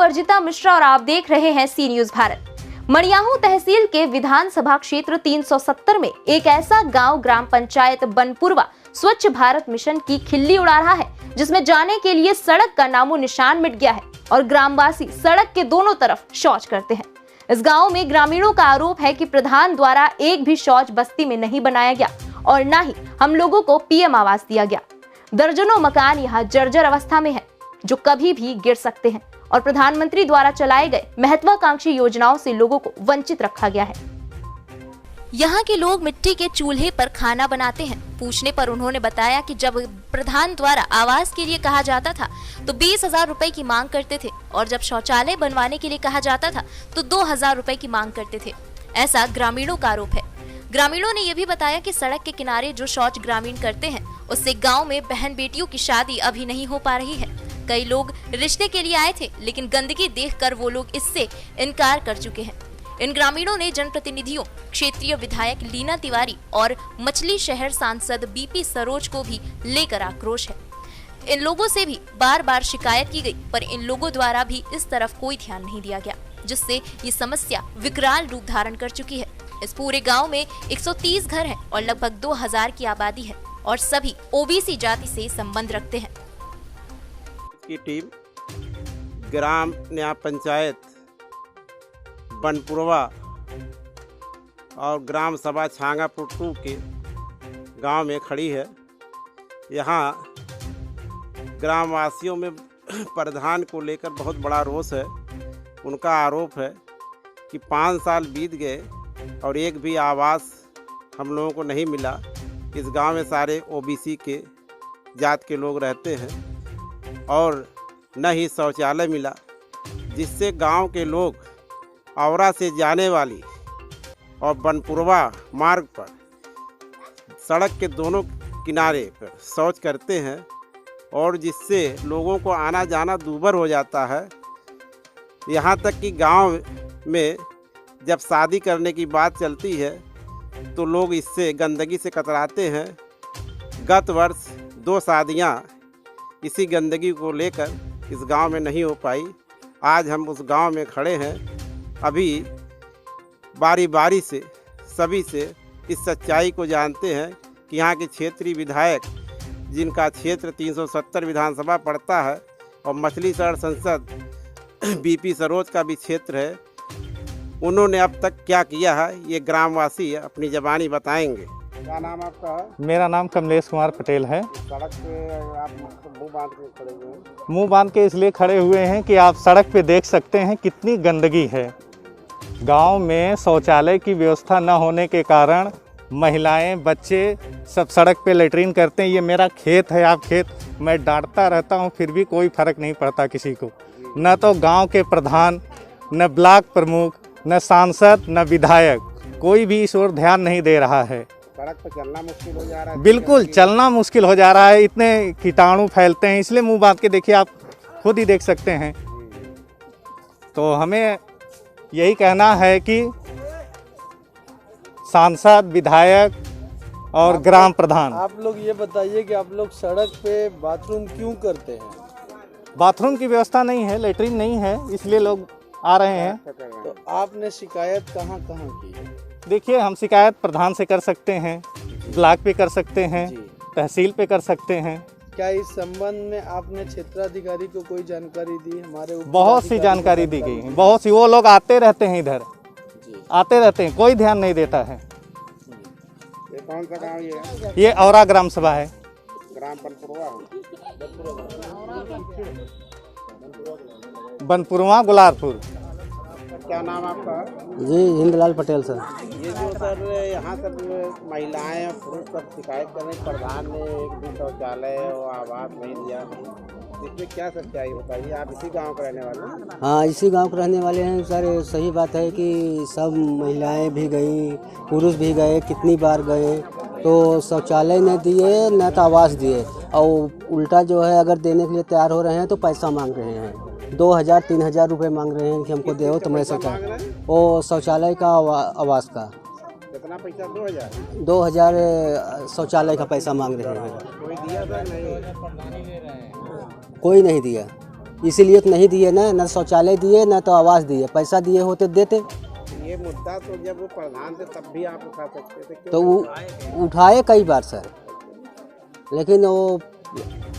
अर्जिता मिश्रा और आप देख रहे हैं सी न्यूज भारत। मड़ियाहू तहसील के विधानसभा क्षेत्र 370 में एक ऐसा गांव ग्राम पंचायत बनपुरवा स्वच्छ भारत मिशन की खिल्ली उड़ा रहा है, जिसमें जाने के लिए सड़क का नामो निशान मिट गया है और ग्रामवासी सड़क के दोनों तरफ शौच करते हैं। इस गांव में ग्रामीणों का आरोप है कि प्रधान द्वारा एक भी शौच बस्ती में नहीं बनाया गया और न ही हम लोगों को पीएम आवास दिया गया। दर्जनों मकान यहाँ जर्जर अवस्था में है, जो कभी भी गिर सकते हैं और प्रधानमंत्री द्वारा चलाए गए महत्वाकांक्षी योजनाओं से लोगों को वंचित रखा गया है। यहाँ के लोग मिट्टी के चूल्हे पर खाना बनाते हैं। पूछने पर उन्होंने बताया कि जब प्रधान द्वारा आवास के लिए कहा जाता था तो 20,000 रुपए की मांग करते थे और जब शौचालय बनवाने के लिए कहा जाता था तो 2,000 रुपए की मांग करते थे। ऐसा ग्रामीणों का आरोप है। ग्रामीणों ने यह भी बताया कि सड़क के किनारे जो शौच ग्रामीण करते हैं उससे गाँव में बहन बेटियों की शादी अभी नहीं हो पा रही है। कई लोग रिश्ते के लिए आए थे, लेकिन गंदगी देखकर वो लोग इससे इनकार कर चुके हैं। इन ग्रामीणों ने जनप्रतिनिधियों, क्षेत्रीय विधायक लीना तिवारी और मछली शहर सांसद बीपी सरोज को भी लेकर आक्रोश है। इन लोगों से भी बार बार शिकायत की गई, पर इन लोगों द्वारा भी इस तरफ कोई ध्यान नहीं दिया गया, जिससे ये समस्या विकराल रूप धारण कर चुकी है। इस पूरे गाँव में 130 घर है और लगभग 2000 की आबादी है और सभी ओबीसी जाति से संबंध रखते हैं। की टीम ग्राम न्याय पंचायत बनपुरवा और ग्राम सभा छांगापुर 2 के गांव में खड़ी है। यहाँ ग्रामवासियों में प्रधान को लेकर बहुत बड़ा रोष है। उनका आरोप है कि 5 साल बीत गए और एक भी आवास हम लोगों को नहीं मिला। इस गांव में सारे ओबीसी के जात के लोग रहते हैं और न ही शौचालय मिला, जिससे गांव के लोग औरा से जाने वाली और बनपुरवा मार्ग पर सड़क के दोनों किनारे पर शौच करते हैं और जिससे लोगों को आना जाना दूभर हो जाता है। यहाँ तक कि गांव में जब शादी करने की बात चलती है तो लोग इससे गंदगी से कतराते हैं। गत वर्ष 2 शादियाँ इसी गंदगी को लेकर इस गांव में नहीं हो पाई। आज हम उस गांव में खड़े हैं। अभी बारी बारी से सभी से इस सच्चाई को जानते हैं कि यहाँ के क्षेत्रीय विधायक, जिनका क्षेत्र 370 विधानसभा पड़ता है और मछली शहर सांसद बीपी सरोज का भी क्षेत्र है, उन्होंने अब तक क्या किया है ये ग्रामवासी अपनी ज़बानी बताएंगे। क्या नाम आपका है? मेरा नाम कमलेश कुमार पटेल है। सड़क पे आप मुंह बांध के खड़े हुए हैं। मुंह बांध के इसलिए खड़े हुए हैं कि आप सड़क पे देख सकते हैं कितनी गंदगी है। गांव में शौचालय की व्यवस्था न होने के कारण महिलाएं, बच्चे सब सड़क पे लेटरिन करते हैं। ये मेरा खेत है, आप खेत मैं डांटता रहता हूँ, फिर भी कोई फर्क नहीं पड़ता किसी को। न तो गाँव के प्रधान, न ब्लॉक प्रमुख, न सांसद, न विधायक, कोई भी इस ओर ध्यान नहीं दे रहा है। सड़क पर चलना मुश्किल हो जा रहा है। बिल्कुल चलना मुश्किल हो जा रहा है, इतने कीटाणु फैलते हैं, इसलिए मुंह बांध के देखिए, आप खुद ही देख सकते हैं। तो हमें यही कहना है कि सांसद, विधायक और ग्राम प्रधान, आप लोग ये बताइए कि आप लोग सड़क पे बाथरूम क्यों करते हैं? बाथरूम की व्यवस्था नहीं है, लेटरिन नहीं है, इसलिए लोग आ रहे हैं। तो आपने शिकायत कहाँ की है? देखिए, हम शिकायत प्रधान से कर सकते हैं, ब्लॉक पे कर सकते हैं, तहसील पे कर सकते हैं। क्या इस संबंध में आपने क्षेत्राधिकारी को कोई जानकारी दी? हमारे बहुत सी जानकारी दी गई है, बहुत सी। वो लोग आते रहते हैं, इधर आते रहते हैं, कोई ध्यान नहीं देता है। ये कौन सा गांव है? ये औरा ग्राम सभा है। ग्राम बनपुरवा गुलारपुर। क्या नाम आपका? जी हिंदलाल पटेल सर। ये जो सर यहाँ सब महिलाएं और पुरुष सब शिकायत कर रहे हैं, प्रधान ने एक भी शौचालय और आवास नहीं दिया, इसमें क्या सच्चाई बताइए? आप इसी गांव के रहने वाले हैं? हाँ, इसी गांव के रहने वाले हैं सर। सही बात है कि सब महिलाएं भी गई, पुरुष भी गए, कितनी बार गए, तो शौचालय न दिए न तो आवास दिए, और उल्टा जो है अगर देने के लिए तैयार हो रहे हैं तो पैसा मांग रहे हैं। 2,000-3,000 रुपये मांग रहे हैं कि हमको दे तो मैं शौचालय, वो शौचालय का आवास का। कितना पैसा? 2,000? 2,000 शौचालय का पैसा मांग रहे हैं। कोई दिया था? नहीं, कोई नहीं दिया। इसीलिए तो नहीं दिए ना शौचालय दिए ना तो आवास दिए। पैसा दिए होते देते। ये मुद्दा तो जब वो प्रधान थे तब भी आप उठा सकते थे, क्यों तो वो उठाए कई बार सर, लेकिन वो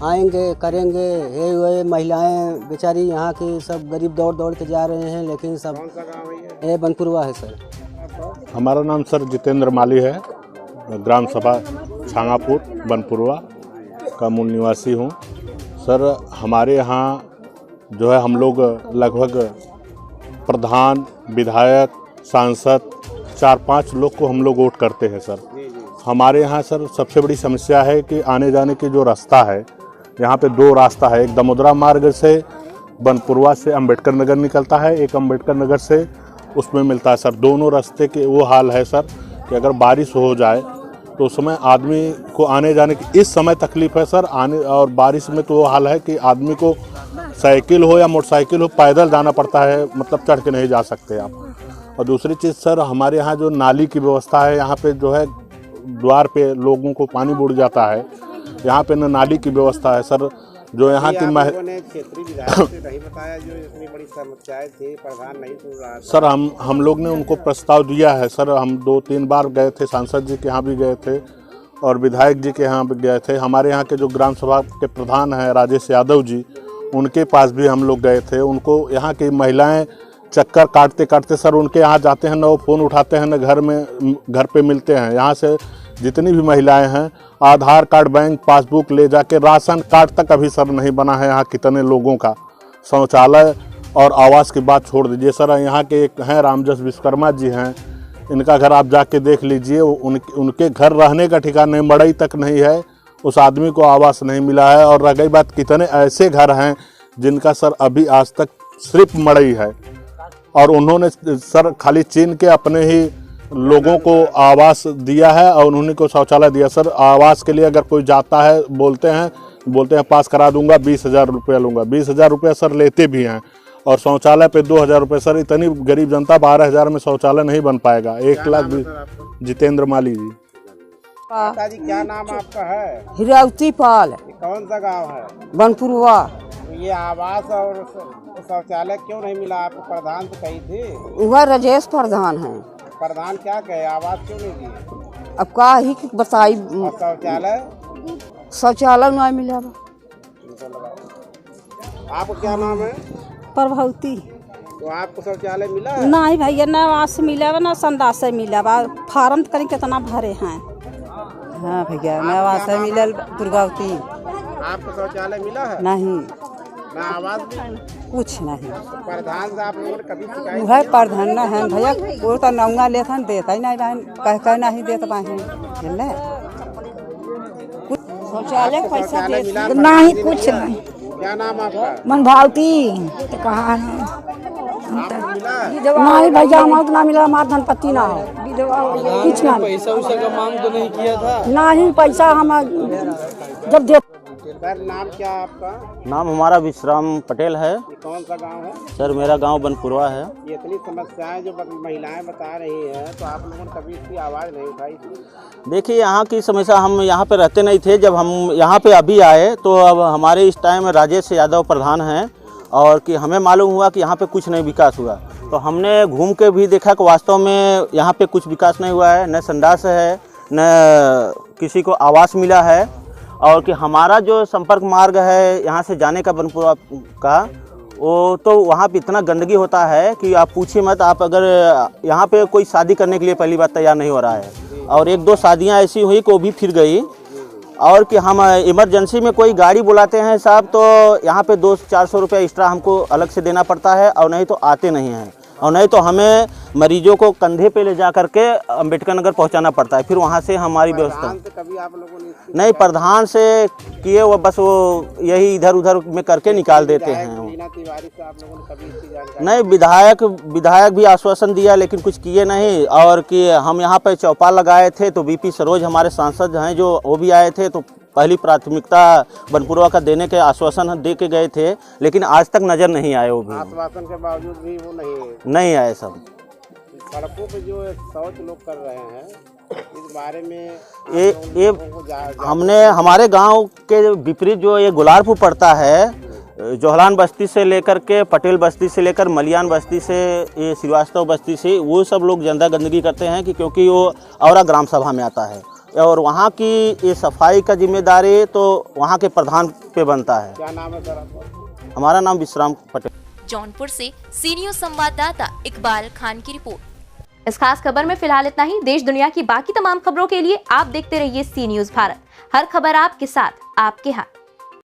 आएंगे करेंगे। ये महिलाएं बेचारी यहाँ की सब गरीब दौड़ दौड़ के जा रहे हैं, लेकिन सब। कौन सा गाँव है ये बनपुरवा है सर। हमारा नाम सर जितेंद्र माली है, ग्राम सभा छांगापुर बनपुरवा का मूल निवासी हूँ। सर हमारे यहाँ जो है हम लोग लगभग प्रधान, विधायक, सांसद 4-5 लोग को हम लोग वोट करते हैं सर। हमारे यहाँ सर सबसे बड़ी समस्या है कि आने जाने की जो रास्ता है, यहाँ पे 2 रास्ता है। एक दमोदरा मार्ग से बनपुरवा से अंबेडकर नगर निकलता है, एक अंबेडकर नगर से उसमें मिलता है सर। दोनों रास्ते के वो हाल है सर कि अगर बारिश हो जाए तो उस समय आदमी को आने जाने की इस समय तकलीफ है सर। आने और बारिश में तो वो हाल है कि आदमी को साइकिल हो या मोटरसाइकिल हो पैदल जाना पड़ता है, मतलब चढ़ के नहीं जा सकते आप। और दूसरी चीज़ सर हमारे यहाँ जो नाली की व्यवस्था है, यहाँ पे जो है द्वार पे लोगों को पानी बुड़ जाता है, यहाँ पे न नाली की व्यवस्था है सर। जो यहाँ की क्षेत्रीय विधायक से नहीं बताया जो इतनी बड़ी समस्याएं थी, प्रधान नहीं सुन रहा था। सर हम लोग ने उनको प्रस्ताव दिया है सर। हम 2-3 बार गए थे, सांसद जी के यहाँ भी गए थे और विधायक जी के यहाँ भी गए थे। हमारे यहाँ के जो ग्राम सभा के प्रधान हैं राजेश यादव जी, उनके पास भी हम लोग गए थे। उनको यहाँ की महिलाएं चक्कर काटते काटते सर उनके यहाँ जाते हैं, ना वो फ़ोन उठाते हैं, ना घर पे मिलते हैं। यहाँ से जितनी भी महिलाएं हैं आधार कार्ड, बैंक पासबुक ले जाके, राशन कार्ड तक अभी सर नहीं बना है यहाँ कितने लोगों का। शौचालय और आवास की बात छोड़ दीजिए सर। यहाँ के एक हैं रामजस विश्वकर्मा जी हैं, इनका घर आप जाके देख लीजिए। उनके घर रहने का ठिकाना मड़ई तक नहीं है, उस आदमी को आवास नहीं मिला है। और रह गई बात, कितने ऐसे घर हैं जिनका सर अभी आज तक सिर्फ मड़ई है और उन्होंने सर खाली चीन के अपने ही लोगों को आवास दिया है और उन्होंने को शौचालय दिया। सर आवास के लिए अगर कोई जाता है बोलते हैं पास करा दूंगा, 20,000 रुपया लूँगा। 20,000 रुपया सर लेते भी हैं और शौचालय पे 2,000 रुपये। सर इतनी गरीब जनता 12,000 में शौचालय नहीं बन पाएगा। 1 लाख। जितेंद्र माली जी। जी क्या नाम आपका है? हिरावती पाल। कौन सा गाँव है? बनपुरवा। ये आवास और शौचालय क्यों नहीं मिला आपको? प्रधान तो कही थी। वह राजेश प्रधान है। प्रधान क्या कहे, आवास क्यों नहीं दिए? अब का ही बताई। शौचालय नहीं मिला। आपको क्या नाम है? प्रभावती। तो आपको शौचालय मिला है? नहीं भैया, न आवास मिला न संदास मिला। फार्म कहीं कितना भरे हैं। हाँ भैया, न आवास मिलल। दुर्गावती। आपको शौचालय मिला है? नहीं। ना आवास भी? कुछ नहीं। प्रधान से आप लोगों ने कभी शिकायत? वह प्रधान न है भैया, वो तो नौना लेता देता ही नहीं बहन, कह नहीं देता बहन। शौचालय पैसा नहीं, कुछ नहीं। क्या नाम आपका? मनभावती। तो कहा नहीं भैया, हमारा तो ना मिला। हमारा धनपति ना हो, कुछ नहीं। पैसा उसा का मांग तो नहीं किया था? नहीं, पैसा हम जब दे। सर नाम क्या आपका? नाम हमारा विश्राम पटेल है। ये कौन सा गांव है? सर मेरा गांव बनपुरवा है। ये इतनी समस्याएं जो महिलाएं बता रही हैं, तो आप लोगों ने कभी इसकी आवाज़ नहीं उठाई थी? देखिए यहाँ की समस्या, हम यहाँ पे रहते नहीं थे। जब हम यहाँ पे अभी आए तो अब हमारे इस टाइम राजेश यादव प्रधान हैं और कि हमें मालूम हुआ कि यहाँ पे कुछ नहीं विकास हुआ। तो हमने घूम के भी देखा कि वास्तव में यहाँ पे कुछ विकास नहीं हुआ है, न संडास है, न किसी को आवास मिला है। और कि हमारा जो संपर्क मार्ग है यहाँ से जाने का बनपुरवा का, वो तो वहाँ पे इतना गंदगी होता है कि आप पूछिए मत। आप अगर यहाँ पे कोई शादी करने के लिए पहली बार तैयार नहीं हो रहा है और 1-2 शादियाँ ऐसी हुई कि वो भी फिर गई। और कि हम इमरजेंसी में कोई गाड़ी बुलाते हैं साहब, तो यहाँ पे 200-400 रुपये एक्स्ट्रा हमको अलग से देना पड़ता है और नहीं तो आते नहीं हैं। और नहीं तो हमें मरीजों को कंधे पे ले जा करके अंबेडकर नगर पहुंचाना पड़ता है, फिर वहां से हमारी व्यवस्था। कभी आप लोगों ने नहीं, प्रधान से किए वो बस वो यही इधर उधर में करके निकाल देते हैं। तिवारी से आप लोगों ने कभी इसकी जानकारी? नहीं, विधायक भी आश्वासन दिया लेकिन कुछ किए नहीं। और कि हम यहाँ पे चौपाल लगाए थे तो बीपी सरोज हमारे सांसद हैं जो, वो भी आए थे, तो पहली प्राथमिकता बनपुरवा का देने के आश्वासन दे के गए थे, लेकिन आज तक नज़र नहीं आए। वो भी आश्वासन के बावजूद भी वो नहीं आए। सब सड़कों पे जो शौच लोग कर रहे हैं, इस बारे में ये हमने हमारे गांव के विपरीत जो ये गुलारपुर पड़ता है, जोहलान बस्ती से लेकर के पटेल बस्ती से लेकर मलियान बस्ती से ये श्रीवास्तव बस्ती से वो सब लोग ज़्यादा गंदगी करते हैं कि क्योंकि वो औरा ग्राम सभा में आता है और वहाँ की ये सफाई का जिम्मेदारी तो वहाँ के प्रधान पे बनता है। क्या नाम है सर आपका? हमारा नाम विश्राम पटेल। जौनपुर से सी न्यूज़ संवाददाता इकबाल खान की रिपोर्ट। इस खास खबर में फिलहाल इतना ही। देश दुनिया की बाकी तमाम खबरों के लिए आप देखते रहिए सी न्यूज़ भारत। हर खबर आपके साथ, आपके हाथ।